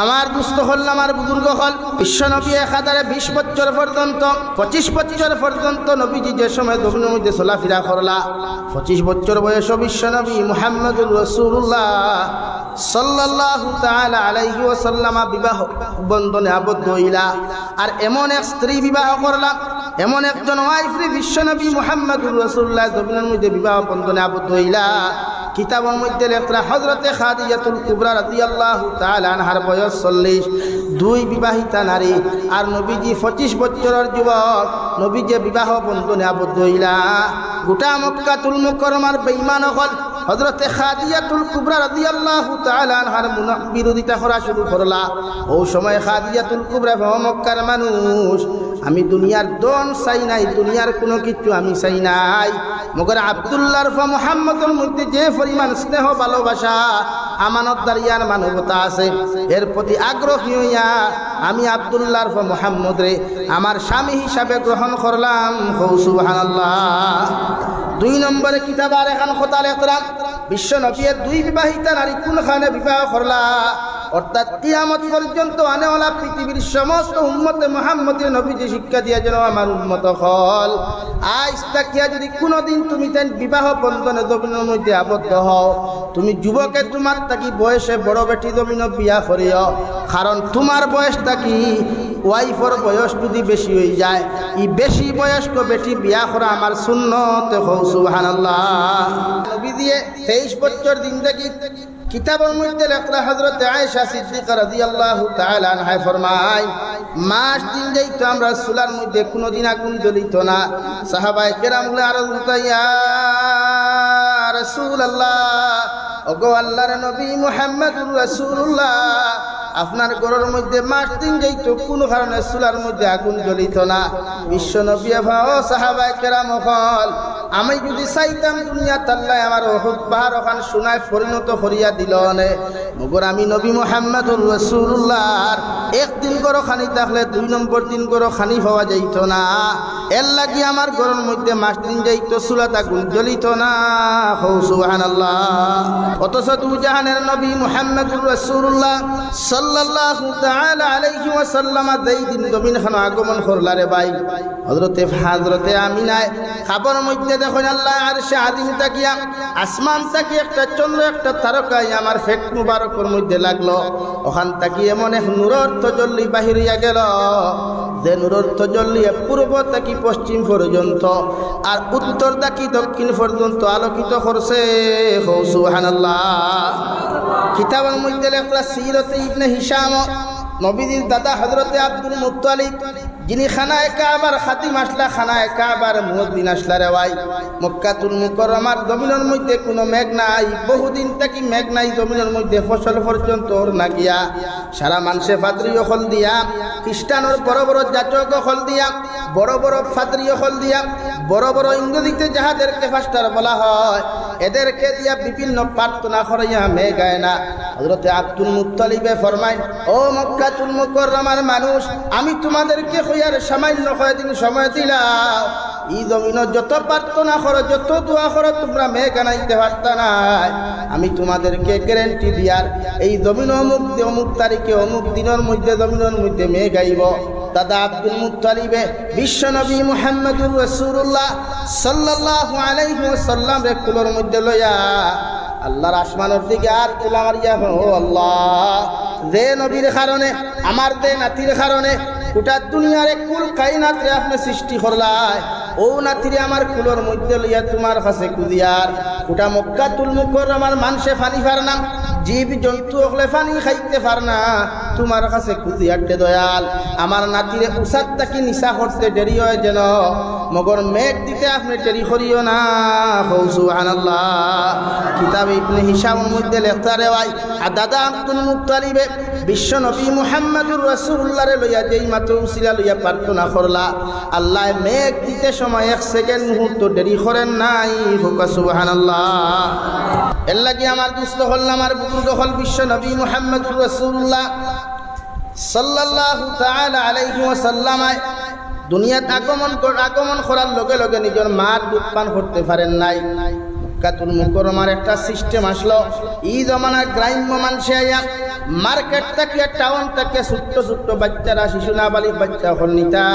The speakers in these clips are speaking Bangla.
আমার দুস্থ হল, আমার বুজুর্গ হল, বিশ্ব নবী 1020 বছর পর্যন্ত 25 বছর পর্যন্ত নবীজি যে সময় জমিনের মধ্যে চলাফেরা করলা, 25 বছর বয়স বিশ্ব নবী মুহাম্মদুর রাসূলুল্লাহ সাল্লাল্লাহু তাআলা আলাইহি ওয়াসাল্লাম বিবাহ বন্ধনে আবদ্ধ হইলা। আর এমন এক স্ত্রী বিবাহ করলাম, এমন একজন ওয়াইফ বিশ্ব নবী মুহাম্মদুর রাসূলুল্লাহ জমিনের মধ্যে বিবাহ বন্ধনে আবদ্ধ হইলা। কিতাবের মধ্যে লেখা হযরতে খাদিজাতুল কুবরা রাদিয়াল্লাহু তাআলা আনহার বয়স 40, দুই বিবাহিতা নারী। আর নবীজি 25 বছরের যুবক, নবী যে বিবাহ বন্ধনে আবদ্ধ হইলা। গোটা মক্কাতুল মুকাররমার বেঈমান হল হযরতে খাদিজাতুল কুবরা রাদিয়াল্লাহু তাআলা আনহার বিরোধিতা করা শুরু করলা। ওই সময় খাদিজাতুল কুবরা মক্কার মানুষ, আমি দুনিয়ার দন চাই নাই, দুনিয়ার কোনো কিছু আমি চাই নাই, মগর আব্দুল্লাহর মুহাম্মদের মধ্যে যে পরিমাণ স্নেহ ভালোবাসা আমানতদারিয়ার মানবতা আছে, এর প্রতি আগ্রহী হইয়া আমি আব্দুল্লাহর মুহাম্মদ রে আমার স্বামী হিসাবে গ্রহণ করলাম। সুবহানাল্লাহ। 2 নম্বরে কিতাব আর এখন কথা লেখলাম, বিশ্ব নবীর দুই বিবাহিতা নারী কোনখানে বিবাহ করলা, অর্থাৎ কিয়ামত পর্যন্ত আনেওয়ালা পৃথিবীর সমস্ত উম্মতে মুহাম্মদের নবীজি শিক্ষা দিয়া যেন আমার উম্মত হল। আজ তাকিয়া যদি কোনোদিন তুমি তাই বিবাহ বন্ধনে জমিনের মধ্যে আবদ্ধ হও, তুমি যুবকে তোমার তাকি বয়সে বড় বেটি জমিন বিয়া করিও, কারণ তোমার বয়স তাকি ওয়াইফর বয়স যদি বেশি হয়ে যায়, এই বেশি বয়স্ক বেটি বিয়া করা আমার সুন্নত। সুবহানাল্লাহ। নবী দিয়ে 23 বছর জিন্দেগি কিতাবের মধ্যে লেখা হযরত আয়েশা সিদ্দিকা রাদিয়াল্লাহু তাআলা আনহা ফরমায়, মাস দিন যাইতো আমরা চুলার মধ্যে কোনোদিন আগুন জ্বলিত না। সাহাবায়ে কেরামগুলো আরজ করতেন, ইয়া রাসূলুল্লাহ, ওগো আল্লাহর নবী মুহাম্মদুর রাসূলুল্লাহ, আপনার ঘরের মধ্যে মাস দিন যাইতো কোন কারণে চুলার মধ্যে আগুন জ্বলিত না। বিশ্ব নবী ভাও সাহাবায়ে কেরাম হল, আমি যদি চাইতাম দুনিয়া তাল্লায় আমার উহুদ পাহাড় ওখান সোনায় পরিণত করিয়া দিল নে, মগর আমি নবী মুহাম্মদুর রাসূলুল্লাহর একদিন গরো খানি থাকলে 2 নম্বর দিন গরো খানি পাওয়া যাইত না। এর লাগি আমার ঘরের মধ্যে মাস দিন যাইতো চুলাত আগুন জ্বলিত না। সুবহানাল্লাহ। অথচ দুজাহানের নবী মুহাম্মদুর রাসূলুল্লাহ সাল্লাল্লাহু তাআলা আলাইহি ওয়াসাল্লাম যেই দিন জমিনখান আগমন করলারে ভাই, হযরতে আমিনায় খাবার মধ্যে দেখুন আল্লাহ আরশে আযীম তাকিয়া আসমান থেকে একটা চন্দ্র একটা তারকায় আমার ফেক মুবারকের মধ্যে লাগলো। ওখান থেকে এমন এক নূরের তজল্লি বাহির হইয়া গেল, যে নূরের তজল্লি পূর্ব থেকে পশ্চিম পর্যন্ত আর উত্তর থেকে দক্ষিণ পর্যন্ত আলোকিত করছে। সুবহানাল্লাহ। কিতাবের মধ্যে লেখা সিরাতে ইবনে হিশাম, নবীজির দাদা হযরতে আব্দুল মুত্তালিব, যিনি খানায়ে কাবার খাতিম আসলা, খানায়ে কাবার মুয়াজ্জিন আসলা রে ভাই। মক্কাতুল মুকাররমার জমিনের মধ্যে কোনো মেঘ নাই, বহুদিন থেকে মেঘ নাই জমিনের মধ্যে, ফসল পর্যন্ত না গিয়া সারা মানুষে ফাদরি হল দিয়া, খ্রিস্টানোর বড় বড় যাচক হল দিয়া, বড় বড় ফাদরি হল দিয়া, বড় বড় ইংরেজিতে যাহাদেরকে ফাস্টার বলা হয়, এদেরকে দিয়া বিভিন্ন প্রার্থনা করাইয়া মেঘ আয় না। হযরতে আব্দুল মুত্তালিবে ফরমায়, ও মক্কাতুল মুকাররমার মানুষ, আমি তোমাদেরকে হইয়ার সামান্য কয়েকদিন সময় দিলাম, এই জমিন যত প্রার্থনা করো, যত দোয়া করো, তোমরা মেঘ আনাইতে পারতা না। আমি তোমাদেরকে গ্যারান্টি দিয়ার, এই জমিন অমুক তারিখে অমুক দিনের মধ্যে জমিনের মধ্যে মেঘ আইব। দাদা আব্দুল মুত্তালিবে বিশ্ব নবী মুহাম্মদুর রাসূলুল্লাহ সাল্লাল্লাহু আলাইহি ওয়াসাল্লাম রে কুলোর মধ্যে লইয়া আল্লাহর আসমানের দিকে আর তুলা মারিয়া, ও আল্লাহ, যে নবীর কারণে আমার দে নাতির কারণে গোটা দুনিয়ার কুল কায়নাত রে আপনি সৃষ্টি করলাই, ও নাতিরে আমার কুলোর মধ্যে লইয়া তোমার কাছে কুদিয়ার। গোটা মক্কাতুল মুকাররমার মানুষে পানি পার না, জীব জন্তু হলে পানি খাইতে পার না, তোমার কাছে কুদিয়ারতে দয়াল আমার নাতিরে উসাদ তাকি নিশা করতে দেরি হয় যেন, মগর মেঘ দিতে আপনি দেরি করিও না। সুবহানাল্লাহ। কিতাব ইবনে হিশামের মধ্যে লেখা রে ভাই, দাদা আব্দুল মুত্তালিবে বিশ্ব নবী মুহাম্মদুর রাসূলুল্লাহরে লইয়া যেই মাত্র উসিলা লইয়া প্রার্থনা করলা, আল্লাহ মেঘ দিতে সময় 1 সেকেন্ড মুহূর্ত দেরি করেন নাই। সুবহানাল্লাহ। এর লাগি আমার দুস্থ হল, আমার বুজুর্গ হল বিশ্ব নবী মুহাম্মদুর রাসূলুল্লাহ সাল্লাল্লাহু তাআলা আলাইহি ওয়াসাল্লাম দুনিয়াত আগমন করার লগে লগে নিজের মার দুধ পান করতে পারেন নাই। মক্কাতুল মুকাররমার একটা সিস্টেম আসলো। এই জমানার গ্রাম্য মানুষে আইয়া মার্কেট থেকে টাউন থেকে ছোট্ট ছোট্ট বাচ্চারা, শিশু নাবালিক বাচ্চা হল নিতা,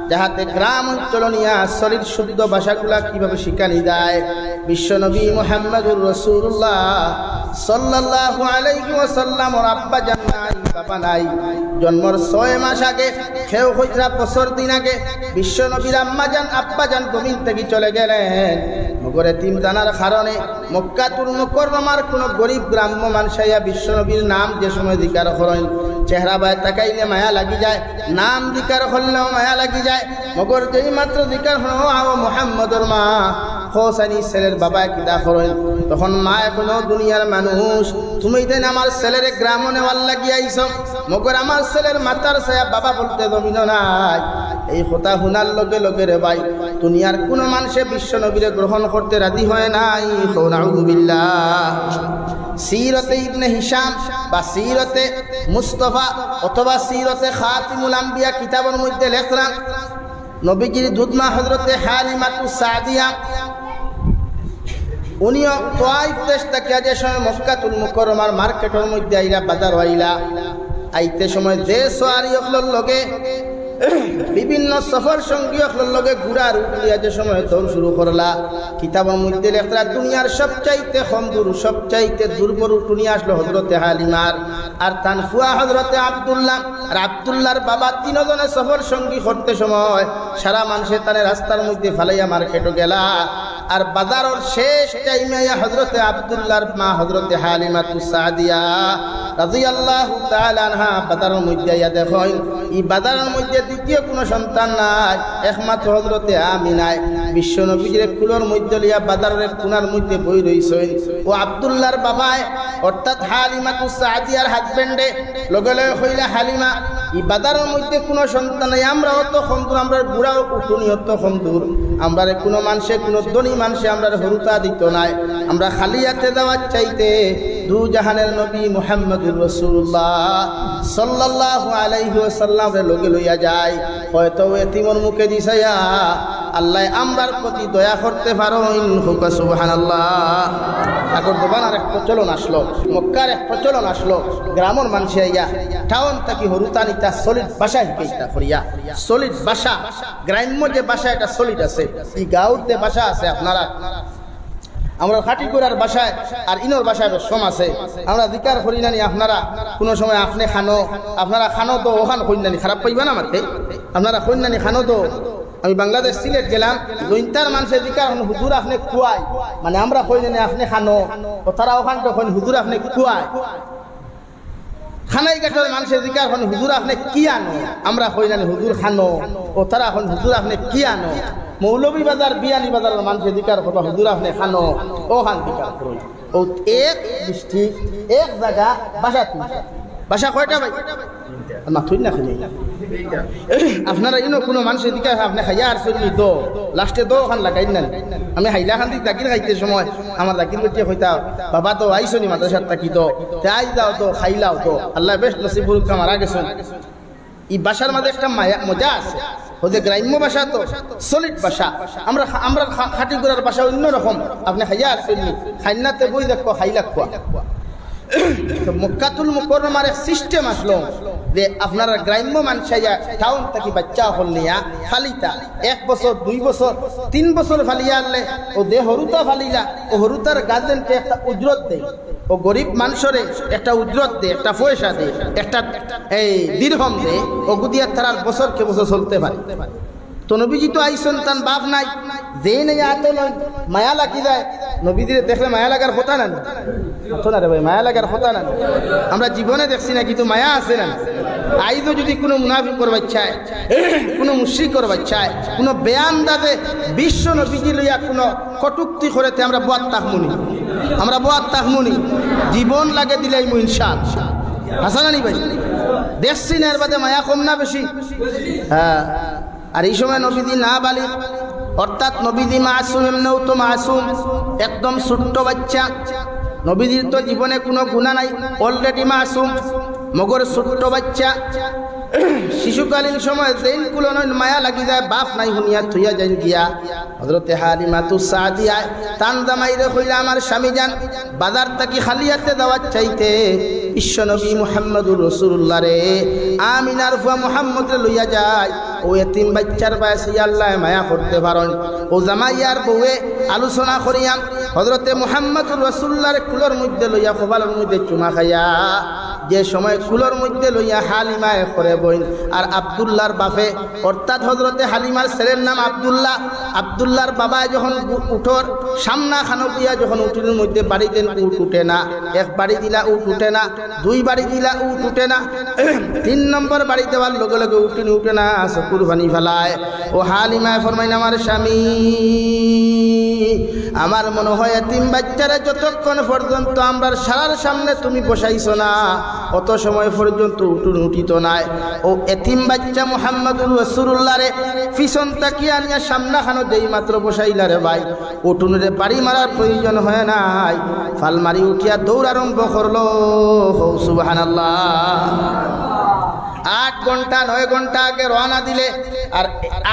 যাহাতে গ্রাম অঞ্চল নিয়া শরীর শুদ্ধ ভাষাগুলা কিভাবে শিখানি যায়। বিশ্বনবী মুহাম্মদুর রাসূলুল্লাহ সাল্লাল্লাহু আলাইহি ওয়াসাল্লাম ওর আব্বা জান নাই, বাবা নাই, জন্মর 6 মাস আগে, কেউ হইরা বছর দিন আগে বিশ্বনবীর আম্মা জান আব্বা জান জমিন থেকে চলে গেলেন। মগরে তিন জানার কারণে মক্কাতুল মুকাররমার কোন গরিব গ্রাম্য মানুষাইয়া বিশ্বনবীর নাম যে সময় জিকার করেন, চেহারা বায় তাকাইলে মায়া লাগি যায়, নাম জিকার করলেও মায়া লাগি যায়। মগর যেই মাত্র জিকার হলো আও মুহাম্মদুর মা হোসানি ছেলের বাবা কিতা করেন, তখন মা এখনো দুনিয়ার মানুষ, তুমি দেন আমার ছেলের গ্রাম নেওয়ার লাগি আইছ, মগর আমার ছেলের মাতার ছায়া বাবা বলতে জমিন নাই। এই কথা শোনার লগে লগে রে ভাই দুনিয়ার কোন মানুষে বিশ্বনবীরে গ্রহণ করতে রাজি হয় নাই। নাউযুবিল্লাহ। সিরতে ইবনে হিশাম বা সিরতে মুস্তাফা অথবা সিরতে খাতিমুল আম্বিয়া কিতাবের মধ্যে লেখলাম, নবীজির দুধমা হযরতে হালিমাতুস সাদিয়া উনিও তাইফ দেশ থেকে যে সময় মক্কাতুল মুকাররমার মার্কেটের মধ্যে আইলা, বাজার হইলা, আইতে সময় দেশ আর ইখলর লগে বিভিন্ন সফর সঙ্গী অখলর লগে ঘুরার উঠলিয়া যে সময় দৌড় শুরু করলা। কিতাবের মধ্যে লেখা দুনিয়ার সবচাইতে কম দূর, সবচাইতে দুর্বল উঠুনি আসলো হযরতে হালিমার, আর তান ফুয়া হযরতে আব্দুল্লাহ, আর আব্দুল্লাহর বাবা, তিনজনে সফর সঙ্গী করতে সময় সারা মানুষে তারে রাস্তার মধ্যে ফালাইয়া মার্কেটে গেলা। আর বাজারের শেষ টাইমে হযরতে আব্দুল্লাহর মা হযরতে হালিমাতুস সাদিয়া রাদিয়াল্লাহু তাআলা আনহা বাজারের মধ্যে আইয়া দেখেন এই বাজারের মধ্যে দ্বিতীয় কোনো সন্তান নাই, একমাত্র হযরতে আমিনায় বিশ্বনবীর কুলোর মধ্যে লিয়া বাজারের কোনার মধ্যে বই রইছেন। ও আব্দুল্লাহর বাবায় অর্থাৎ হালিমাতুস সাদিয়ার হাজবেন্ডে লগে লগে কইলা, হালিমা এই বাজারের মধ্যে কোনো সন্তান নাই, আমরা অত কম দূর, আমরা বুড়াও উঠুনি অত কম দূর, আমরা কোনো মানুষে কোনো ধনী মানুষে আমরা হরুতা দিত নাই, আমরা খালি হাতে দেওয়ার চাইতে দু জাহানের নবী মুহাম্মদুর রাসূলুল্লাহ সাল্লাল্লাহু আলাইহি ওয়াসাল্লাম লগে লইয়া যায়, হয়তো এতিমর মুখে দিছায়া আল্লাহ আমরার প্রতি দয়া করতে পারেন। হুকা সুবহানাল্লাহ। এখন দোকানের এক প্রচলন আসলো, মক্কার এক প্রচলন আসলো, গ্রামের মানুষে আইয়া টাউন থাকি হরুতা নিতা সলিড ভাষা শিখাইতা করিয়া, সলিড ভাষা, গ্রাম্য যে ভাষা এটা সলিড আছে, এই গাঁওর যে ভাষা আছে আপনারা, আমরা খাটি করার ভাষায় আর ইনোর ভাষায় সম আছে, আমরা জিকার করি নানি, আপনারা কোনো সময় আপনি খানো, আপনারা খানো তো ওখান কইনানি, খারাপ পাইবা না মারতে, আপনারা কইনানি খানো তো। আমি বাংলাদেশ সিলেট গেলাম, জৈন্তার মানুষের জিকার হুজুর আপনি খুয়াই, মানে আমরা কইনানি আপনি খানো, ও তারা ওখান তো হুজুর আপনি খুয়াই। খানাই ঘাটের মানুষের জিকার হুজুর আপনি কি আনো, আমরা কইনানি হুজুর খানো, ও তারা এখন হুজুর আপনি কি আনো। মৌলভী বাজার, বিয়ানি বাজারের মানুষের দিকার কথা হুজুর আপনি খানো, ও খান দিকার করুন। ও এক ডিস্ট্রিক্ট, এক জায়গা, ভাষা তিনটা, ভাষা কয়টা ভাই? মাথুই না খালি আপনারা ইনো কোনো মানুষের দিকে আপনি খাইয়া আর চলি দো লাস্টে দো খান লাগাই না। আমি হাইলা খান দিক দাকির খাইতে সময় আমার দাকির বেটিয়ে কইতা, বাবা তো আইসনি মাদ্রাসার তাকি তো আই যাও তো খাইলাও তো, আল্লাহ বেশ নসিবুল মারা গেছেন। এই ভাষার মাঝে একটা মজা আছে, ওদের গ্রাম্য ভাষা তো সলিড ভাষা, আমরা আমরা খাটি করার ভাষা অন্যরকম। আপনি খাইয়া আসছেননি, খাইনাতে বই দেখো খাইলা খোয়া। মক্কাতুল মুকাররমার সিস্টেম আসলো যে আপনারা গ্রাম্য মানুষ টাউন থেকে বাচ্চা হলিয়া ফালিতা 1 বছর 2 বছর 3 বছর ফালিয়া আনলে ও দে হরুতা ফালিলা, ও হরুতার গার্জেনকে একটা উজরত দেয়, ও গরিব মানুষরে একটা উজরত দেয়, একটা পয়সা দেয়, একটা এই দিরহম দেয়, ও গুদিয়া তার বছরকে বছর চলতে পারে। তো নবীজি তো আইসন তান বাপ নাই, যে নেই আতো নয়, মায়া লাগি যায়। নবীজিরে দেখলে মায়া লাগার কথা না, না রে ভাই, মায়া লাগার কথা না। আমরা জীবনে দেখছি না, কিন্তু মায়া আছে না। আইজও যদি কোনো মুনাফিক করবার চায়, কোনো মুশরিক করবার চায়, কোনো বেয়ান্দাজে বিশ্ব নবীজি লইয়া কোনো কটুক্তি করেতে আমরা বোয়াত তাহমুনি, আমরা বোয়াত তাহমুনি, জীবন লাগে দিলাই ইনশাআল্লাহ। হাসানানি ভাই দেখছি না, এর বাদে মায়া কম না বেশি? হ্যাঁ। আর এই সময় নবীজি না বালি, অর্থাৎ নবীজি মাসুম, এমনিও তো মাসুম, একদম ছোট্ট বাচ্চা। নবীজির তো জীবনে কোনো গুনাহ নাই, অলরেডি মাসুম, মগর ছোট্ট বাচ্চা। শিশুকালীন সময় যেইন কুলনয় মায়া লাগি যায় বাপ নাই হুনিয়া থইয়া যাই গিয়া হযরতে হালিমাতুস সাদিয়া তান জামাইরে কইলা আমার স্বামী জান বাজার থেকে খালিয়াতে দাওয়াত চাইতে বিশ্বনবী মুহাম্মদুর রাসূলুল্লাহ রে আমিনার ফুয়া মুহাম্মদ লইয়া যায় ও এতিম বাচ্চার বয়সে আল্লাহ মায়া করতে পারেন ও জামাইয়ার বউয়ে আলোচনা করিয়াম হযরতে মুহাম্মদুর রাসূলুল্লাহর কুলোর মধ্যে লইয়া কপালের মধ্যে চুমা খাইয়া যে সময় কুলোর মধ্যে লইয়া হালিমায় করে বইন আর আব্দুল্লাহর বাপে অর্থাৎ হযরতে হালিমার ছেলের নাম আব্দুল্লাহ আব্দুল্লাহর বাবা যখন উঠোর সামনা খানো দিয়া যখন উঠুনের মধ্যে বাড়ি দেন উঠ উঠে না এক বাড়ি দিলা উঠ উঠে না দুই বাড়ি দিলা উঠ উঠে না তিন নম্বর বাড়ি দেওয়ার লগে লগে উঠিনি উঠে না চকুর পানি ফেলায় ও হালিমায় ফরমাইন আমার স্বামী আমার মনে হয় এতিম বাচ্চারা যতক্ষণ পর্যন্ত আমরার সারার সামনে তুমি বসাইছো না অত সময় পর্যন্ত উঠুন উঠিত নাই ও এতিম বাচ্চা মুহাম্মদুর রাসূলুল্লাহ রে পিছন তাকিয়া নিয়া সামনা খানো যেই মাত্র বসাইলা রে ভাই উঠুনে বাড়ি মারার প্রয়োজন হয় নাই ফালমারি উঠিয়া দৌড় আরম্ভ করলো সুবহানাল্লাহ 8 ঘন্টা 9 ঘন্টা আগে রওনা দিলে আর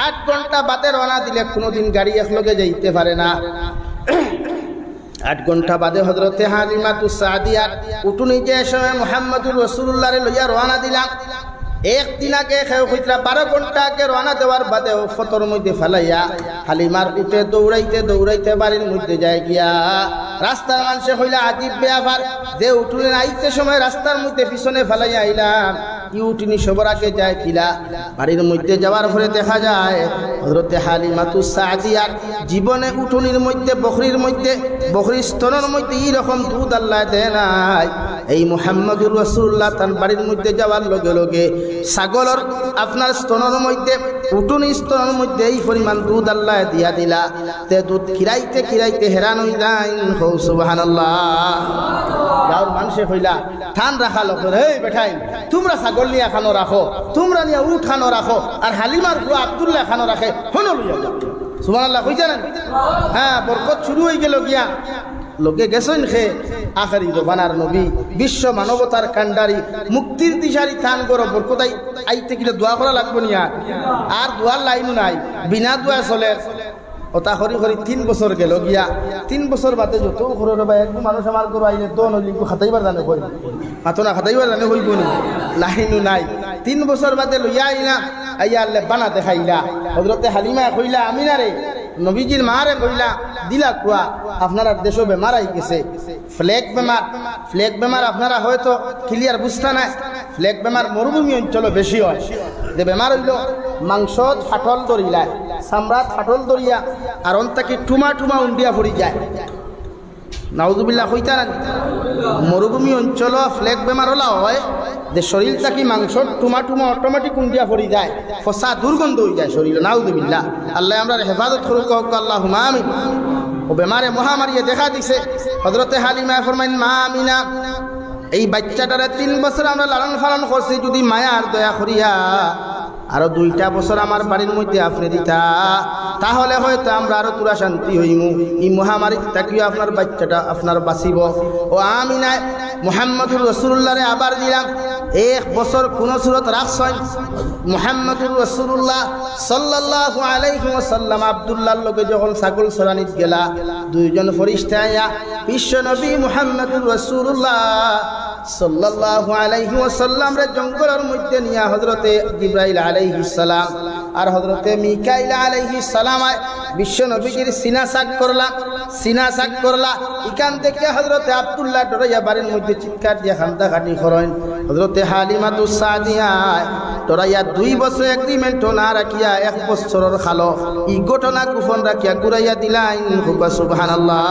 8 ঘন্টা বাদে রওনা দিলে কোনোদিন গাড়ি একলগে যাইতে পারে না 8 ঘন্টা বাদে হযরতে হালিমাতুস সাদিয়ার উঠুনি যে সময় মুহাম্মদুর রাসূলুল্লাহ রে লইয়া রওনা দিলাম একদিন আগে খেয়ে হইতরা 12 ঘন্টা আগে রওনা দেওয়ার বাদে ফতর মধ্যে ফেলাইয়া হালিমার উঠে দৌড়াইতে দৌড়াইতে বাড়ির মধ্যে যায় গিয়া রাস্তার মানুষে হইলা আজীব ব্যাপার যে উঠুনে আইতে সময় রাস্তার মধ্যে পিছনে ফেলাইয়া আইলাম ইউটিনি সবার আগে যায় কিলা বাড়ির মধ্যে যাওয়ার পরে দেখা যায় হযরতে হালিমাতুস সাদিয়ার জীবনে উঠুনির মধ্যে বকরির স্তনের মধ্যে এইরকম দুধ আল্লাহ দেয় নাই এই মুহাম্মদুর রাসূলুল্লাহ তার বাড়ির মধ্যে যাওয়ার লগে লগে ছাগলের আপনার স্তনের মধ্যে উঠুনি স্তনের মধ্যে এই পরিমাণ দুধ আল্লাহ দিয়া দিলা তে দুধ খিরাইতে খিরাইতে হেরান হই যায় সুবহানাল্লাহ গাঁর মানুষে হইলা ঠান রাখা লোক এই বেঠাই তোমরা ছাগল নিয়ে খানো রাখো তোমরা নিয়ে উঠ খানো রাখো আর হালিমার বুয়া আব্দুল্লাহ খানো রাখে হনো লইয়া যাও সুবহানাল্লাহ কইছেন হ্যাঁ বরকত শুরু হয়ে গেল গিয়া লোকে গেছেন খে আখেরি জবানার নবী বিশ্ব মানবতার কান্ডারি মুক্তির দিশারি থান গর বরকতাই আইতে গেলে দোয়া করা লাগবে নিয়া আর দোয়ার লাইনও নাই বিনা দোয়া চলে ওটা হরি হরি 3 বছর গেল গিয়া 3 বছর বাদে যত ঘরের বা একটু মানুষ আমার ঘর আইলে তো নলিঙ্কু খাতাইবার জানে কই মাতো না খাতাইবার জানে হইব না লাইনও নাই 3 বছর বাদে লইয়া আইলা আইয়া আল্লাহ বানা দেখাইলা হযরতে হালিমা কইলা আমিনা রে নবীজির মারে কইলা দিলা কুয়া আপনারা দেশে বেমার আই গেছে ফ্লেক বেমার আপনারা হয়তো ক্লিয়ার বুঝতা না ফ্লেক বেমার মরুভূমি অঞ্চলে বেশি হয় যে বেমার হইল মাংস ফাটল ধরিলা সামরাত ফাটল ধরিয়া আর অন্তাকে টুমা উন্ডিয়া পড়ি যায় নাউজুবিল্লাহ হইতা না মরুভূমি অঞ্চল ফ্লেক বেমার হলা হয় যে শরীর থাকি মাংস টুমা অটোমেটিক উন্ডিয়া পড়ি যায় ফসা দুর্গন্ধ হয়ে যায় শরীর নাউজুবিল্লাহ আল্লাহ আমরা হেফাজত করুক আল্লাহুম্মা আমিন ও বেমারে মহামারীয়ে দেখা দিছে হযরতে হালিমা ফরমাইন মা আমিনা এই বাচ্চাটারে 3 বছর আমরা লালন পালন করছি যদি মায়া আর দয়া করিয়া আরো 2টা বছর আমার বাড়ির মধ্যে আপনি দিতা তাহলে হয়তো আমরা আরো তুরা শান্তি হইমু এই মহামারী তাকিও আপনার বাচ্চাটা আপনার বাঁচিব ও আমিনা মুহাম্মদুর রাসূলুল্লাহরে আবার দিলাম 1 বছর কোন সুরত রাখছেন মুহাম্মদুর রাসূলুল্লাহ সাল্লাল্লাহু আলাইহি ওয়াসাল্লাম আব্দুল্লাহর লগে যখন ছাগল চরানিত গেলা দুইজন ফেরেশতা আয়া বিশ্ব নবী মুহাম্মদুর রাসূলুল্লাহ সাল্লাল্লাহু আলাইহি ওয়াসাল্লাম রে জঙ্গলের মধ্যে নিয়া হযরতে জিবরাইল আলাইহিস সালাম আর হযরতে মিকাইল আলাইহিস সালাম বিশ্ব নবীজির সিনা সাক করলা এখান থেকে হযরতে আব্দুল্লাহ ডরাইয়া বাড়ির মধ্যে চিৎকার দিয়ে কান্দাকাটি করেন হযরতে হালিমাতুস সাদিয়া ডরাইয়া 2 বছর এগ্রিমেন্ট না রাখিয়া 1 বছরের খালো এই ঘটনা গোপন রাখিয়া ঘুরাইয়া দিলেন সুবহানাল্লাহ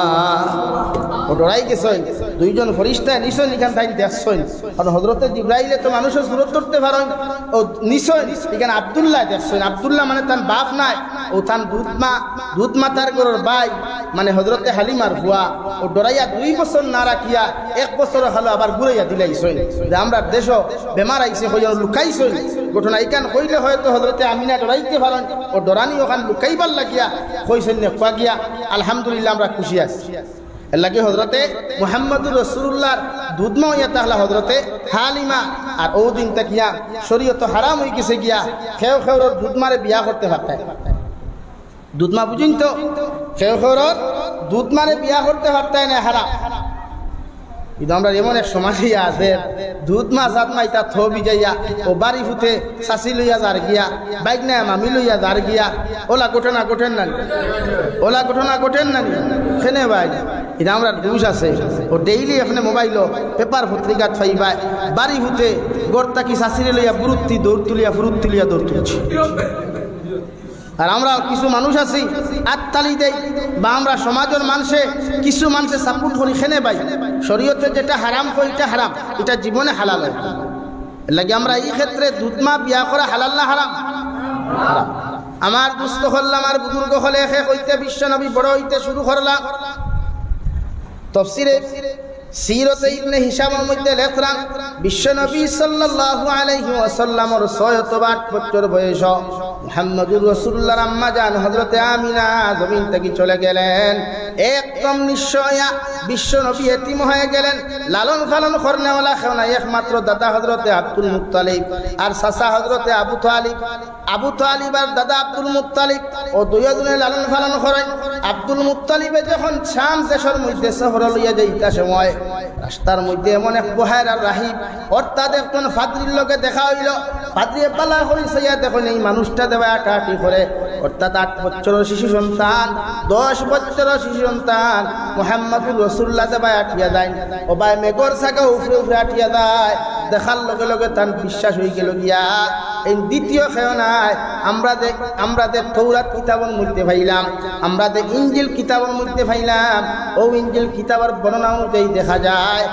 ও ডরাই গেছেন দুইজন ফেরেশতা নিছেন এখান থেকে দেখছেন আর হযরতে জিবরাইলে তো মানুষের সুরত করতে পারেন ও নিছেন এখানে আব্দুল্লাহ দেখছেন আব্দুল্লাহ মানে তার বাপ নাই ও তার দুধমা তার ঘরের ভাই মানে হযরতে হালিমার বুয়া ও ডরাইয়া 2 বছর না রাখিয়া 1 বছর হলো আবার ঘুরাইয়া দিলাইছেন যে আমরা দেশ বেমার আইছে কইয়া লুকাইছেন ঘটনা এখান কইলে হয়তো হযরতে আমিনা ডরাইতে পারেন ও ডরানি ওখান লুকাইবার লাগিয়া কইছেন না কোয়া গিয়া আলহামদুলিল্লাহ আমরা খুশি আছি এলাকি হজরতে মুহাম্মদুর রাসূলুল্লাহর দুধমা হইয়া তাহলে হজরতে হালিমা আর ও দিন তাকিয়া শরীয়ত হারাম হয়ে গেছে গিয়া খেও খেওর দুধমারে বিয়া করতে পারতায় দুধমা বুঝিন তো খেও খেওর দুধমারে বিয়া করতে পারতায় না হারাম কিন্তু আমরা এমন এক সমাজ আছে দুধমা জাতমা ইতা থবি যাইয়া ও বাড়ি ফুটে শাসি লইয়া যার গিয়া বাইক না মামি লইয়া যার গিয়া ওলা ঘটনা ঘটেন না ওলা ঘটনা ঘটেন না খেনে ভাই এটা আমরা দুষ আছে ও ডেইলি এখানে মোবাইল পেপার পত্রিকা ফাইবাই বাড়ি ফুটে গোড়তা কি শাসিরে লইয়া বুরুত্তি দৌড় তুলিয়া ফুরুত তুলিয়া দৌড় তুলছি আর আমরা কিছু মানুষ আছি আত্মালি দেই বা আমরা সমাজের মানুষে কিছু মানুষে সাপোর্ট করি খেনে পাই শরীয়তে যেটা হারাম করি এটা হারাম এটা জীবনে হালাল হয় লাগে আমরা এই ক্ষেত্রে দুধমা বিয়া করা হালাল না হারাম হারাম আমার দুস্থ হল্লা আমার বুজুর্গ হলে হইতে বিশ্বনবী বড় হইতে শুরু করলাম তাফসীরে সিরতে ইবনে হিশামের মধ্যে লেখরান বিশ্বনবী সাল্লাল্লাহু আলাইহি ওয়াসাল্লামের 608 বছর বয়স মুহাম্মদুর রাসূলুল্লাহর আম্মা জান হযরতে আমিনা জমিন থেকে চলে গেলেন একদম নিশ্চয়া বিশ্বনবী এতিম হয়ে গেলেন লালন পালন করনেওয়ালা কেউ নাই একমাত্র দাদা হযরতে আব্দুল মুত্তালিব আর চাচা হযরতে আবু তালিব আর দাদা আব্দুল মুত্তালিব ও দুইজনে লালন পালন করেন আব্দুল মুত্তালিবে যখন শাম দেশের মধ্যে শহর লইয়া যাইতা সময় রাস্তার মধ্যে এমন এক বহার আর রাহিব অর্থাৎ একজন ফাদরির লোকে দেখা হইল ফাদরি পালা হইছে দেখুন এই মানুষটা দেবা আটাটি করে অর্থাৎ 8 বছরের শিশু সন্তান 10 বছরের শিশু সন্তান মুহাম্মদুর রাসূলুল্লাহ দেবা আটিয়া দেয় ও ভাই মেঘর ছাকা উপরে উপরে আটিয়া দেয় দেখার লগে লগে তার বিশ্বাস হয়ে গেল গিয়া এই দ্বিতীয় খেয় নাই আমরা যে তৌরাত কিতাবের মধ্যে পাইলাম আমরা যে ইনজিল কিতাবের মধ্যে পাইলাম ও ইনজিল কিতাবের বর্ণনা অনুযায়ী দেখা যায়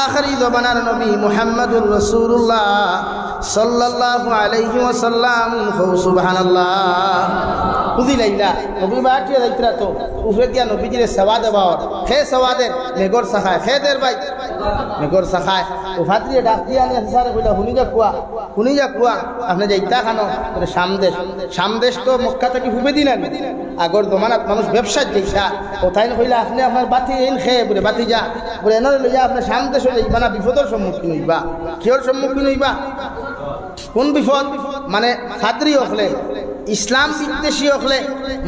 আখিরি জমানার নবী মুহাম্মদুর রাসূলুল্লাহ সাল্লাল্লাহু আলাইহি ওয়াসাল্লাম সুবহানাল্লাহ বুঝিলাইলা নবী বাটিয়া যাইতরা তো উপরে দিয়া নবীজির সেবা দেবা হে সেবাদের মেঘর সাখায় খেদের ভাই মেঘর সাখায় ও ফাদরিয়ে ডাক দিয়া নিয়ে সারে কইলা হুনি যা কুয়া আপনি যাইতা খানো সামদেশ তো মক্কা থেকে ফুবে দিলেন আগর জমানাত মানুষ ব্যবসায় যাইছা কোথায় কইলা আপনি আপনার বাতি এন খেয়ে বলে বাতি যা বলে এনে লইয়া আপনার সামদেশে যাইবা না বিপদের সম্মুখীন হইবা কিহর সম্মুখীন হইবা কোন বিপদ মানে ফাদরি হলে ইসলাম বিদ্বেষী হলে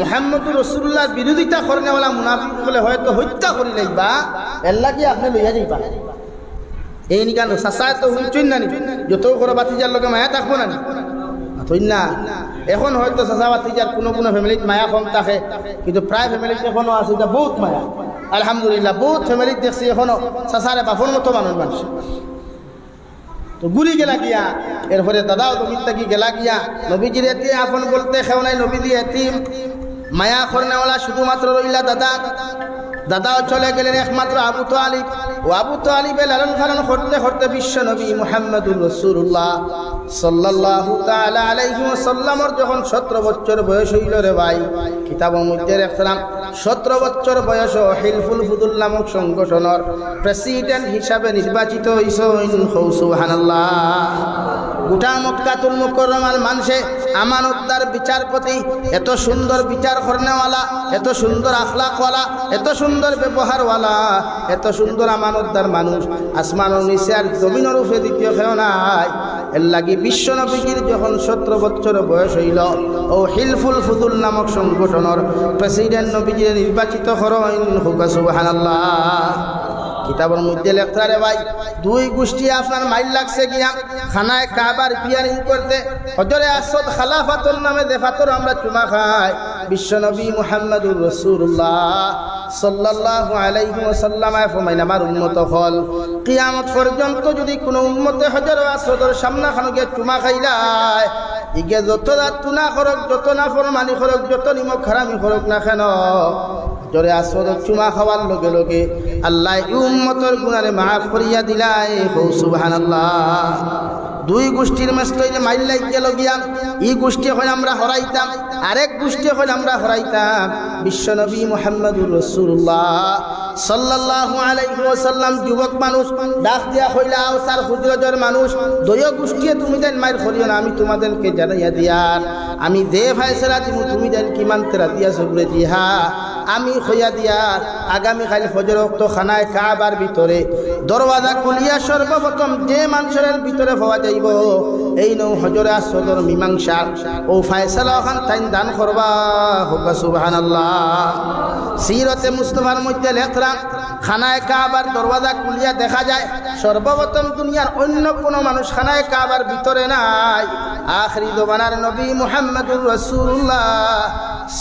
মুহাম্মদুর রাসূলুল্লাহ বিরোধিতা করনেওয়ালা মুনাফিক হলে হয়তো হত্যা করি লাইবা এল্লা কি আপনি লইয়া যাইবা এই নি কেন চাচায় তো শুনছই না যত করে বাতিজার লগে মায়া থাকবো না তুই না এখন হয়তো চাচা বাতিজার কোনো ফ্যামিলিত মায়া কম থাকে কিন্তু প্রায় ফ্যামিলিতে এখনো আছে এটা বহুত মায়া আলহামদুলিল্লাহ বহুত ফ্যামিলিত দেখছি এখনো চাচারে বাপর মতো মানুষ তো গুলি গেলা গিয়া এরপরে দাদাও জমিন থাকি গেলা গিয়া নবীজির এতে আপন বলতে খেও নাই নবীজি এতিম মায়া করনেওয়ালা শুধুমাত্র রইলা দাদাও চলে গেলেন একমাত্র আবু তালিব ও আবু তালিবে লালন পালন করতে করতে বিশ্ব নবী মুহাম্মদুর রাসূলুল্লাহ সাল্লাল্লাহু তাআলা আলাইহি ওয়াসাল্লামের যখন 17 বছর বয়স হইল রে ভাই কিতাবের মধ্যে রাখলাম 17 বছর বয়স হিলফুল ফুদুল নামক সংগঠনের প্রেসিডেন্ট হিসাবে নির্বাচিত হইছেন সুবহানাল্লাহ গোটা মক্কাতুল মুকাররমার মানুষে আমানতদার বিচারপতি এত সুন্দর বিচার করনেওয়ালা এত সুন্দর আখলাকওয়ালা এত সুন্দর ব্যবহারওয়ালা এত সুন্দর আমানতদার মানুষ আসমানের নিচে আর জমিনের উপরে দ্বিতীয় কেউ নাই এর লাগি বিশ্ব নবীজির যখন 17 বছর বয়স হইল ও হিলফুল ফুদুল নামক সংগঠনের প্রেসিডেন্ট নবীজির নির্বাচিত করেন সুবহানাল্লাহ কিতাবের মধ্যে লেখা রে ভাই দুই গোষ্ঠী আপনার মাইল লাগছে গিয়া খানায় কাবার পিয়ারিং করতে হজরে আসদ খালাফাতুর নামে দেফাতর আমরা চুমা খাই বিশ্বনবী মুহাম্মদুর রাসূলুল্লাহ সাল্লাল্লাহু আলাইহি ওয়াসাল্লাম ফরমাইলেন আমার উম্মত হল কিয়ামত পর্যন্ত যদি কোনো উম্মতে হজরে আসদর সামনে খানো গিয়া চুমা খাইলাই ইগে যত তুনা খরক যত না ফরমানি খরক যত নিমক হারামি খরক না কেন জরে আসদ চুমা খাওয়ার লগে লগে আল্লাহ উম্মতর গুনারে মাফ করিয়া দিলাই সুবহানাল্লাহ দুই গোষ্ঠীর মাঝে যে মাইল লাগ গেল গিয়া এই গোষ্ঠী হইল আমরা হরাইতাম আরেক গোষ্ঠী হইল আমরা হরাইতাম বিশ্বনবী মুহাম্মদুর রাসূলুল্লাহ সাল্লাল্লাহু আলাইহি ওয়াসাল্লাম যুবক মানুষ ডাক দিয়া কইলা ও স্যার হুজুরজর মানুষ দুই গোষ্ঠী তুমি দেন মাইর করিও না আমি তোমাদেরকে জানাইয়া দিয়ার আমি যে ফয়সালা দিব তুমি দেন কি মানতে রাদিয়া সবরে জিহা আমি হইয়া দিয়া আগামীকাল ফজর ওয়াক্ত খানায় কাবার ভিতরে দরওয়াজা খুলিয়া সর্বপ্রথম যে মানুষের ভিতরে পাওয়া যাইব এই নৌ হজরে আসদর মীমাংসা ও ফায়সালা ওখান তাই দান করবা হোক সুবহানাল্লাহ। সিরতে মুস্তাফার মধ্যে লেখরা খানায় কাবার দরওয়াজা খুলিয়া দেখা যায় সর্বপ্রথম দুনিয়ার অন্য কোনো মানুষ খানায় কাবার ভিতরে নাই, আখিরি জমানার নবী মুহাম্মদুর রাসূলুল্লাহ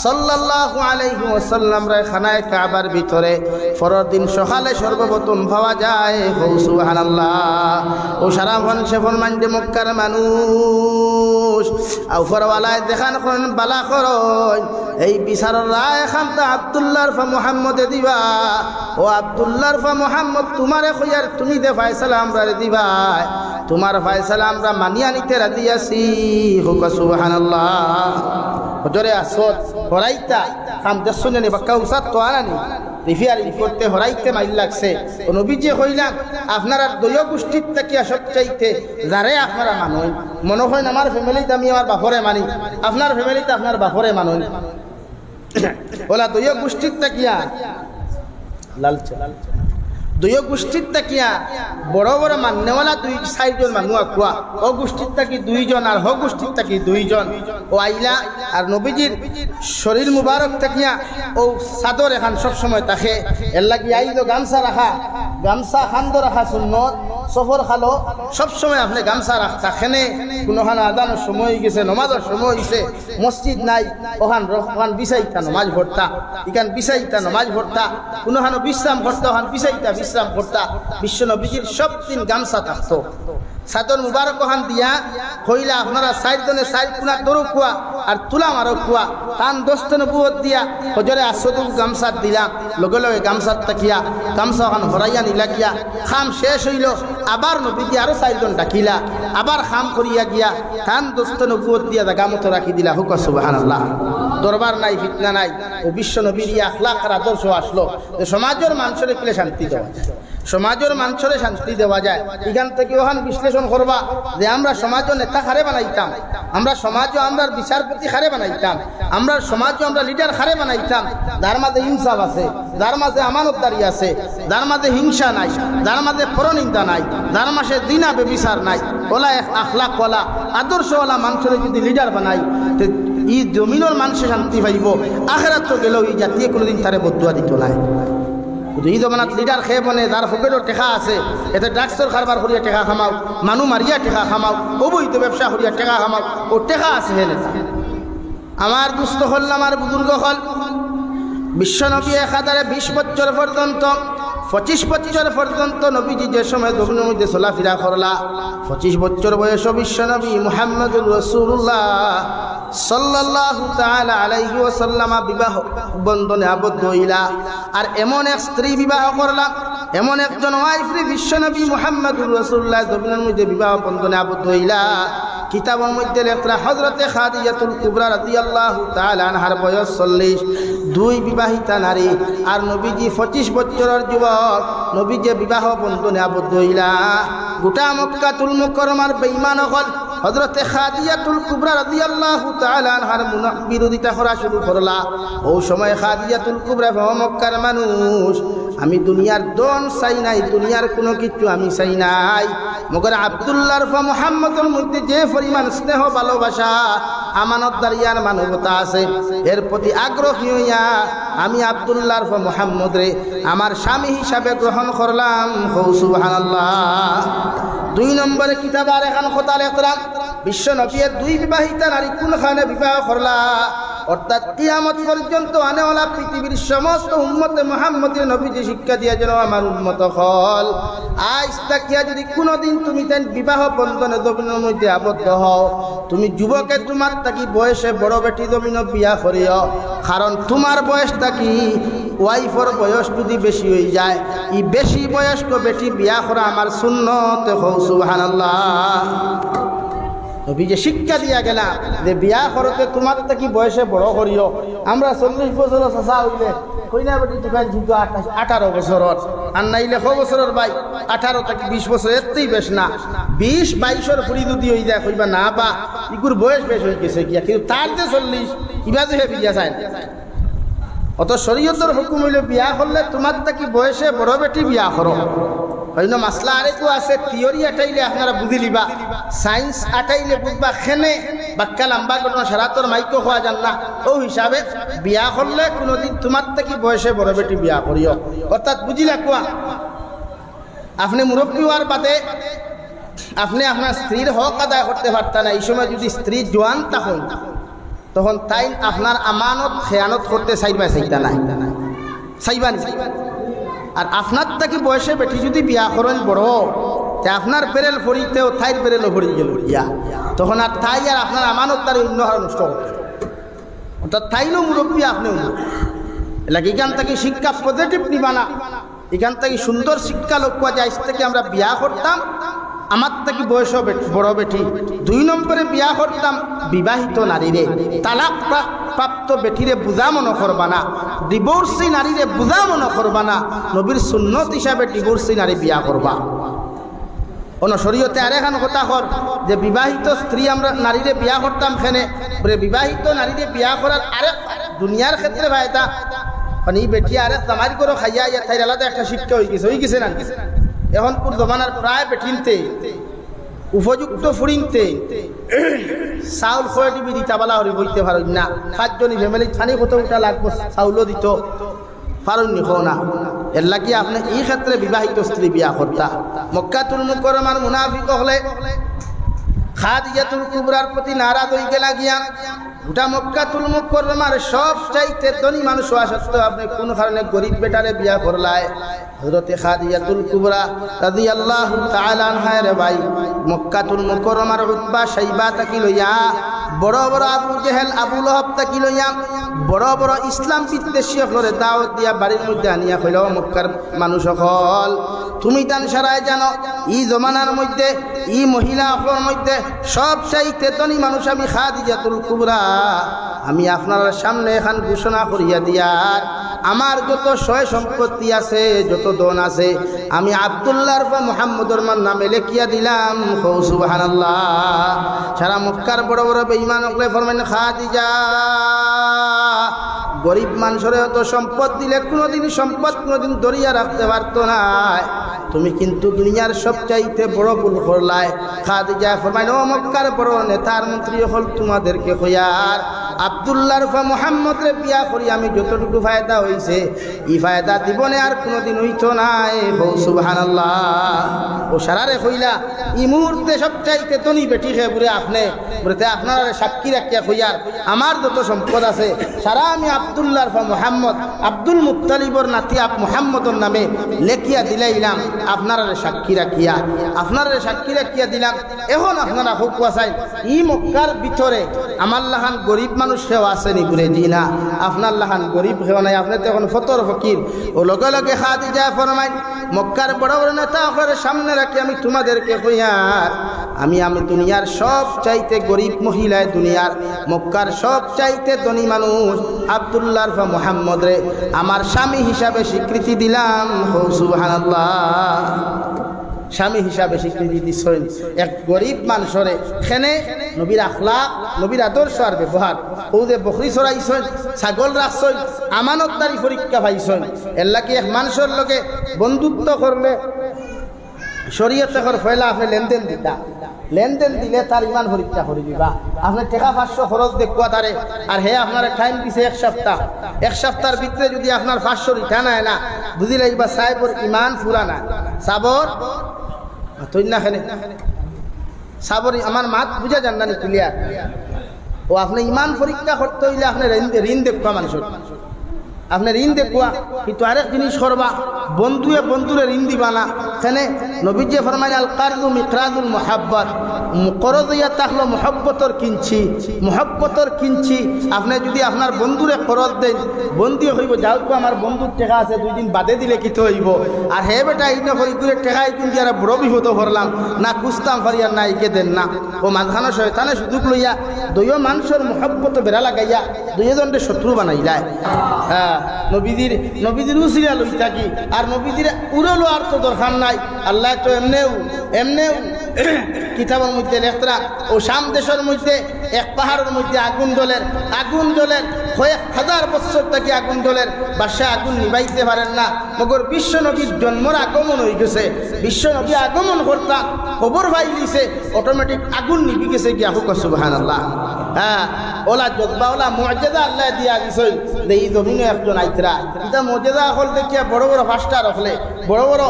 সাল্লাল্লাহু আলাইহি ওয়াসাল্লাম রে খানায় কাবার ভিতরে পরের দিন সকালে সর্বপ্রথম পাওয়া যায়। সুবহানাল্লাহ। ও সারা ফন মানতে মক্কার মানুষ আউফরওয়ালায় দেখান করেন বালা করন এই বিচারের রায় খানটা আব্দুল্লাহর ফা মুহাম্মদে দিবা। ও আব্দুল্লাহর ফা মুহাম্মদ তোমারে কইয়ার তুমি দে ফয়সালা আমরা দিবা, তোমার ফয়সালা আমরা মানিয়া নিতে রাজি আছি। হুক সুবহানাল্লাহ। হজরে আসদ হরাইতা কাম দর্শনে নি বাক্কা উসাত তো আনানি রিফিয়ার করতে হরাইতে মাইল লাগছে। নবীজি কইলাম আপনারা দৈয় গোষ্ঠীর তাকিয়া সবচাইতে যারে আপনারা মানুন মনে হয় আমার ফ্যামিলিতে আমি আমার বাপরে মানি, আপনার ফ্যামিলিতে আপনার বাপরে মানুন ওলা দৈয় গোষ্ঠীর তাকিয়া লালচা দুই গোষ্ঠীর তাকিয়া বড় বড় মান্যওয়ালা দুই চারজন মানুষ আকুয়া ও গোষ্ঠীর তাকি দুইজন আর হ গোষ্ঠীর তাকি দুইজন ও আইলা আর নবীজির শরীর মুবারক তাকিয়া ও চাদর এখন সবসময় তাকে এর লাগি আইলো গামছা রাখা, গামছা খান্দ রাখা সুন্নত সফর খালো সবসময় আপনি গামছা রাখেনে। কোনোখানে আদানের সময় হয়ে গেছে, নমাজের সময় হয়েছে, মসজিদ নাই ওখান বিছাইতা নমাজ ভরতা, ইখান বিছাইতা নমাজ ভরতা, কোনোখানে বিশ্রাম করতে ওখান বিছাইতা বিশ্রাম করতা। বিশ্ব নবীজির সব দিন গামছা থাকতো। চাদর মুবারক ওখান দিয়া কইলা আপনারা চারজনে চার কোনা দরু কুয়া আর তুলাম আরো কুয়া টান দোস্ত নবুয়ত দিয়া হজরে আসদু গামছা দিলাম। লগে লগে গামছা তাকিয়া গামছা ওখান হরাইয়া নিলা গিয়া খাম শেষ হইল, আবার নবীজি আরো চারজন ডাকিলা, আবার খাম করিয়া গিয়া টান দোস্ত নবুয়ত দিয়া জাগা মতো রাখি দিলা। হুক সুবহানাল্লাহ। দরবার নাই, ফিতনা নাই, ও বিশ্ব নবীর আখলাক আর আদর্শ আসলো যে সমাজের মানুষের কিলে শান্তি দেওয়া যায়, সমাজের মানুষের শান্তি দেওয়া যায়। এখান থেকে ওখান বিশ্লেষণ করবা যে আমরা সমাজ নেতা খারে বানাইতাম, আমরা সমাজ আমরা বিচারপতি খারে বানাইতাম, আমরা সমাজ আমরা লিডার খারে বানাইতাম যার মাঝে ইনসাফ আছে, যার মাঝে আমানতদারি আছে, যার মাঝে হিংসা নাই, যার মাঝে পরনিন্দা নাই, যার মাঝে দিনা বেবিচার নাই, ওলা আখলাক ওলা আদর্শওয়ালা মানুষের যদি লিডার বানাই এই জমিনের মানুষে শান্তি পাইব। আখেরাত তো গেলেও এই জাতীয় কোনোদিন তারে বদুয়া দিত নাই। এই জমানাত লিডার খেয়ে বনে যার ফকেটর টেকা আছে এতে ড্রাগসর কারবার করিয়া টেকা খামাও, মানু মারিয়া টেকা খামাও, অবৈধ ব্যবসা করিয়া টেকা খামাও, ও টেকা আছে হে নেতা। আমার দুস্থ হল আমার বুজুর্গ হল বিশ্বনবী 1020 বছর পর্যন্ত 25 বছর পর্যন্ত নবীজি যে সময় জমিনের মধ্যে চলাফেরা করলা 25 বছর বয়স বিশ্বনবী মুহাম্মদুর রাসূলুল্লাহ সাল্লাল্লাহু তাআলা আলাইহি ওয়াসাল্লাম বিবাহ বন্ধনে আবদ্ধ হইলা। আর এমন এক স্ত্রী বিবাহ করলা, এমন একজন ওয়াইফ বিশ্বনবী মুহাম্মদুর রাসূলুল্লাহ জমিনের মধ্যে বিবাহ বন্ধনে আবদ্ধ হইলা। কিতাবের মধ্যে লেখা হযরতে খাদিজাতুল কুবরা রাদিয়াল্লাহু তাআলা আনহার বয়স 40, দুই বিবাহিতা নারী। আর নবীজি 25 বছরের যুবক, নবীজি বিবাহ বন্ধনে আবদ্ধ হইলা। গোটা মক্কাতুল মুকাররমার বেঈমান হল হযরতে খাদিজাতুল কুবরা রাদিয়াল্লাহু তাআলা আনহার বিরোধিতা করা শুরু করলা। ও সময় খাদিজাতুল কুবরা মক্কার মানুষ আমি দুনিয়ার দন চাই নাই, দুনিয়ার কোনো কিছু আমি চাই নাই, মগর আব্দুল্লাহর ফা মুহাম্মদের মধ্যে যে পরিমাণ স্নেহ ভালোবাসা আমানতদারিয়ার মানবতা আছে এর প্রতি আগ্রহী হইয়া আমি আব্দুল্লাহর ফা মুহাম্মদ রে আমার স্বামী হিসাবে গ্রহণ করলাম। সুবহানাল্লাহ। 2 নম্বরে কিতাব আর এখন কথা লেখরা বিশ্ব নবীর দুই বিবাহিতা নারী কোনখানে বিবাহ করলা, অর্থাৎ কিয়ামত পর্যন্ত আনেওয়ালা পৃথিবীর সমস্ত উম্মতে মুহাম্মদের নবীজি শিক্ষা দিয়ে যেন আমার উম্মত হল। আজ তাকিয়া যদি কোনোদিন তুমি তাই বিবাহ বন্ধনে জমিনের মধ্যে আবদ্ধ হও, তুমি যুবকে তোমার তাকি বয়সে বড় বেটি জমিন বিয়া করিও, কারণ তোমার বয়স তাকি ওয়াইফর বয়স যদি বেশি হয়ে যায় এই বেশি বয়স্ক বেটি বিয়া করা আমার সুন্নত। সুবহানাল্লাহ। নবী যে শিক্ষা দিয়া গেলা যে বিয়া করতে তোমার থেকে বয়সে বড় করিও। আমরা 40 বছর চাচা হইলে কইনা বেটি দোকান যুদ্ধ 18 বছরের আর নাইলে 100 বছরের ভাই 18 থেকে 20 বছর এতেই বেশ না 20-22 ফুড়ি যদি হয়ে যায় কইবা না বা ইগুর বয়স বেশ হয়ে গেছে গিয়া, কিন্তু তার যে 40 কিবা যে বিয়া চায় অত শরীয়তের হুকুম হইল বিয়া করলে তোমার তাকি বয়সে বড় বেটি বিয়া করো হইল মাসলা আরেকও আছে থিওরি আটাইলে আপনারা বুঝি লিবা সায়েন্স আটাইলে বুঝবা খেনে বাক্কা লম্বা ঘটনা সারাতর মাইকো হওয়া যান না ও হিসাবে বিয়া করলে কোনোদিন তোমার তাকি বয়সে বড় বেটি বিয়া করিও অর্থাৎ বুঝিলা কোয়া আপনি মুরব্বী হওয়ার বাদে আপনি আপনার স্ত্রীর হক আদায় করতে পারতেন না এই সময় যদি স্ত্রী জোয়ান তখন তাই আপনার আমানত খেয়ানত করতে চাইবা নাই চাইবানি আর আপনার তাকে বয়সে বেটি যদি বিয়া করেন বড় আপনার বেরেল ফরিতেও তাইর বেরেলও ফরি গেল ইয়া তখন আর তাই আর আপনার আমানত তার অন্য হার নষ্ট করতে অর্থাৎ তাইও মুরব্বী আপনিও এলাকা এখান থেকে শিক্ষা পজিটিভ নিবা না এখান থেকে সুন্দর শিক্ষা লক্ষ্য যে আজ থেকে আমরা বিয়া করতাম আমার থেকে বয়স বড় বেটি 2 নম্বরে বিয়া করতাম বিবাহিত নারীরে তালাক প্রাপ্ত বেটিরে বুঝা মনে করবা না ডিভোর্সি নারীরে বুঝা মনে করবা না নবীর সুন্নত হিসাবে ডিভোর্সি নারী বিয়া করবা অন্য শরীয়তে আরেকখান কথা হল যে বিবাহিত স্ত্রী আমরা নারীরে বিয়া করতাম খেনে বিবাহিত নারীরে বিয়া করার আরেক দুনিয়ার ক্ষেত্রে ভাইটা এই বেটি আরেক তামারি করে খাইয়া তাই আলাদা একটা শিক্ষা হয়ে গেছে না এখন কোন জমানার প্রায় বেঠিনতে উপযুক্ত ফুরিনতে চাউল খয়ে দিবি দিতাবালা হরি বইতে পারেন না 5 জনী ফ্যামিলি ছানি কত উঠা লাগবো চাউলও দিত পারেন নি না এর লাগি আপনি এই ক্ষেত্রে বিবাহিত স্ত্রী বিয়া করতা মক্কাতুল মুকাররমার মুনাফিক হলে খাদিজাতুল কুবরার প্রতি নারাজ হয়ে গেলা গিয়া গোটা মক্কাতুল মুকাররমার সব চাইতে ধনী মানুষ হওয়া সত্ত্বেও আপনি কোন কারণে গরিব বেটারে বিয়া করলায় হযরতে খাদিজাতুল কুবরা রাদিয়াল্লাহু তাআলা আনহা রে ভাই মক্কাতুল মুকাররমার উতবা শাইবা তাকি লইয়া বড় বড় আবু জেহেল আবু লহাব তাকি লইয়া বড় বড় ইসলাম বিদ্বেষী হলরে দাওয়াত দিয়া বাড়ির মধ্যে আনিয়া কইল মক্কার মানুষ সকল তুমি তান সারায় জানো এই জমানার মধ্যে এই মহিলা হলর মধ্যে সব চাইতে ধনী মানুষ আমি খাদিজাতুল কুবরা আমি আপনার সামনে এখন ঘোষণা করিয়া দিয়ার আমার যত সয় সম্পত্তি আছে যত ধন আছে আমি আব্দুল্লাহর বা মুহাম্মদর নামে লিখিয়া দিলাম সুবহানাল্লাহ সারা মক্কার বড় বড় বেঈমান হলে ফরমান খাদিজা গরিব মানুষের এত সম্পদ দিলে কোনোদিন সম্পদ কোনোদিন দরিয়া রাখতে পারতো না তুমি কিন্তু দুনিয়ার সবচাইতে বড় ভুল করলায় খাদিজা ফরমাইল ও মক্কার বড় নেতার মন্ত্রী হল তোমাদেরকে কইয়ার আব্দুল্লাহর ফা মুহাম্মদরে বিয়া করি আমি যতটুকু ফায়দা হইছে এই ফায়দা জীবনে আর কোনোদিন হইতো না সুবহানাল্লাহ ও সারারে কইলা এই মুহূর্তে সবচাইতে ধনী বেটি খেয়ে বুড়ে আপনি বুড়েতে আপনার সাক্ষী রাখিয়া কইয়ার আমার যত সম্পদ আছে সারা আমি আব্দুল্লাহর ফা মুহাম্মদ আব্দুল মুত্তালিবর নাতি মুহাম্মদর নামে লেখিয়া দিলাইলাম আপনার সাক্ষী রাখিয়া দিলাম এখন আপনারা খুব কুয়াশাই ই মক্কার ভিতরে আমার লাহান গরিব মানুষ সেও আসেনি ঘুরে দি না আপনার লাহান গরিব সেও নাই আপনি তো এখন ফতর ফকির ও লগে লগে খাদিজা ফরমাই মক্কার বড় বড় নেতা আপনার সামনে রাখি আমি তোমাদেরকে কইয়ার আমি দুনিয়ার সব চাইতে গরিব মহিলায় দুনিয়ার মক্কার সব চাইতে ধনী মানুষ আব্দুল্লাহর ফা মুহাম্মদ রে আমার স্বামী হিসাবে স্বীকৃতি দিলাম সুবহানাল্লাহ স্বামী হিসাবে স্বীকৃতি দিচ্ছেন এক গরিব মানুষরে খেনে নবীর আখলাক নবীর আদর্শ আর ব্যবহার ওদের বকরি চড়াইছেন ছাগল রাখছেন আমানতদারি পরীক্ষা পাইছেন এর লাগি এক মানুষের লগে বন্ধুত্ব করলে শরীয়তে ফয়লা আপনি লেনদেন দিলে তার ইমান পরীক্ষা করে দিবা আপনি টাকা 500 খরচ দেখবা তারে আর হে আপনার টাইম দিছে এক সপ্তাহের ভিতরে যদি আপনার 500 রিটার্ন হয় না বুঝি লাগবা সাহেবর ইমান পুরা না সাবর তুই না খেলে সাবর আমার মাত বুঝা যান না ক্লিয়ার ও আপনি ইমান পরীক্ষা করতে হইলে আপনি ঋণ দেখবা মানুষের আপনি ঋণ দেখবা কিন্তু আরেক জিনিস করবা বন্ধুরে ঋণ দিবা না সেনে নবীজি ফরমায় আল কারদু মিকরাদুল মুহাব্বত করজ ইয়া তাহলো মুহাব্বতর কিনছি আপনি যদি আপনার বন্ধুরে করজ দেন বন্ধুও হইব যাও তো আমার বন্ধুর টাকা আছে 2 দিন বাদে দিলে কি তো হইব আর হে বেটা এই না করি করে টাকা কিন্তু আর বড় বিপদ ভরলাম না কুস্তাম ফারিয়ার না ইকে দেন না ও মাঝখানে শয়তানে সুযোগ লইয়া দুইও মানুষের মুহাব্বত বেড়া লাগাইয়া দুইজনকে শত্রু বানাই যায় হ্যাঁ নবীদের উসিলা লই থাকি আর নবীদের উড়লো আর তো দরকার নাই আল্লাহ তো এমনেও কিতাবের মধ্যে লেখরা ও শাম দেশের মধ্যে এক পাহাড়ের মধ্যে আগুন জ্বলের কয়েক হাজার বছর থেকে আগুন জ্বলের বাসা আগুন নিবাইতে পারেন না মগর বিশ্ব নবীর জন্মর আগমন হয়ে গেছে বিশ্ব নবী আগমন করতাম খবর পাইলিছে অটোমেটিক আগুন নিবি গেছে গিয়া হুক সুবহানাল্লাহ হ্যাঁ ওলা জজ্বা ওলা মুআজিজা আল্লাহ দিয়া দিছে এই জমিনে একজন আইতরা এটা মুআজিজা হল দেখিয়া বড় বড় ফাস্টা রাখলে বড় বড়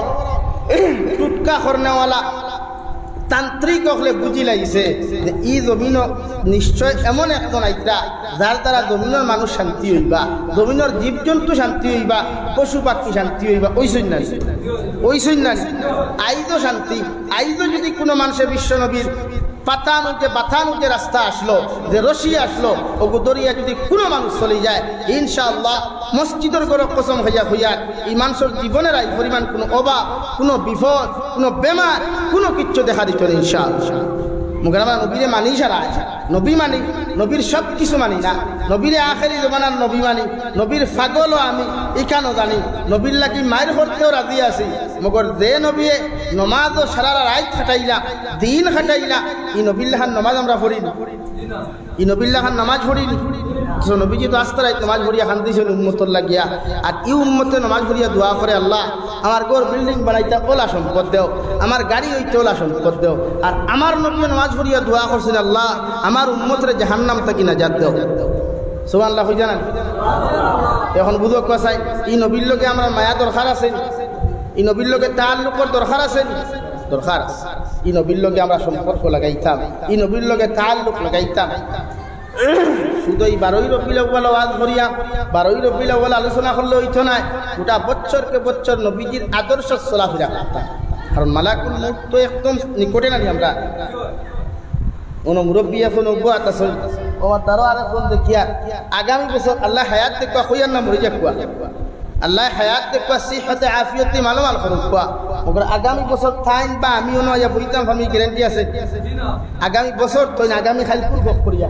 টুটকা করনেওয়ালা তান্ত্রিক হলে বুঝি লাগিছে যে ই জমিন নিশ্চয় এমন একজন আইতরা যার দ্বারা জমিনের মানুষ শান্তি হইবা জমিনের জীবজন্তু শান্তি হইবা পশু পাখি শান্তি হইবা ওই সৈন্যাসী আইজও শান্তি আইজও যদি কোনো মানুষের বিশ্ব নবীর বাথানো যে রাস্তা আসলো যে রশি আসলো ও দরিয়া যদি কোনো মানুষ চলে যায় ইনশাআল্লাহ মসজিদের গড় কসম হইয়া হইয়া এই মানুষের জীবনের এই পরিমাণ কোনো অভাব কোনো বিপদ কোনো বেমার কোনো কিচ্ছু দেখা দিত না ইনশাআল্লাহ মুখের আমরা নবীরে মানি সারা নবী মানি নবীর সব কিছু মানি না নবীরে আখেরি জমানার নবী মানি নবীর পাগলও আমি এখানেও জানি নবীর লাগি মায়ের করতেও রাজি আছি মগর যে নবীয়ে নমাজও সারা রাত খাটাইলা দিন খাটাইলা ই নবীল্লাহান নমাজ আমরা পড়িনি ই নবীল্লাহান নামাজ পড়িনি নবীজি তো আস্তে রাত নমাজ পড়িয়া খান দিয়েছেন উম্মতর লাগিয়া আর ই উম্মতে নমাজ পড়িয়া দোয়া করে আল্লাহ আমার গোর বিল্ডিং বানাইতে ওলা সম্পদ দেও আমার গাড়ি হইতে ওলা সম্পদ দেও আর আমার নবী নমাজ পড়িয়া দোয়া করছেন আল্লাহ আমার উম্মতরে জাহান্নাম থেকে নাজাত দেও সুবহানাল্লাহ হই জানেন এখন বুঝো কথাই ই নবীর লোকে আমরা মায়া দরকার আছে ই নবীর লোকে তাআল্লুকর দরকার আছে দরকার ই নবীর লোকে আমরা সম্পর্ক লাগাইতাম ই নবীর লোকে তাআল্লুক লাগাইতাম শুধু এই 12 রবিউল আউয়াল ওয়াজ করিয়া 12 রবিউল আউয়াল আলোচনা করলে হইতো না গোটা বছরকে বছর নবীজির আদর্শ চলাফেরা করতাম কারণ মালাকুল মউত তো একদম নিকটে না আমরা কোনো মুরব্বী এখন অব্যাহত আছে আমার তারও আরেকজন দেখিয়া আগামী বছর আল্লাহ হায়াত দেখবা কইয়ার না মরে যাকুয়া আল্লাহ হায়াত দেখবা সিহতে আফিয়তে মালামাল করুক ওগর আগামী বছর থাইন বা আমিও নয়া বইতাম আমি গ্যারান্টি আছে আগামী বছর তো আগামী খালিপুর ভোগ করিয়া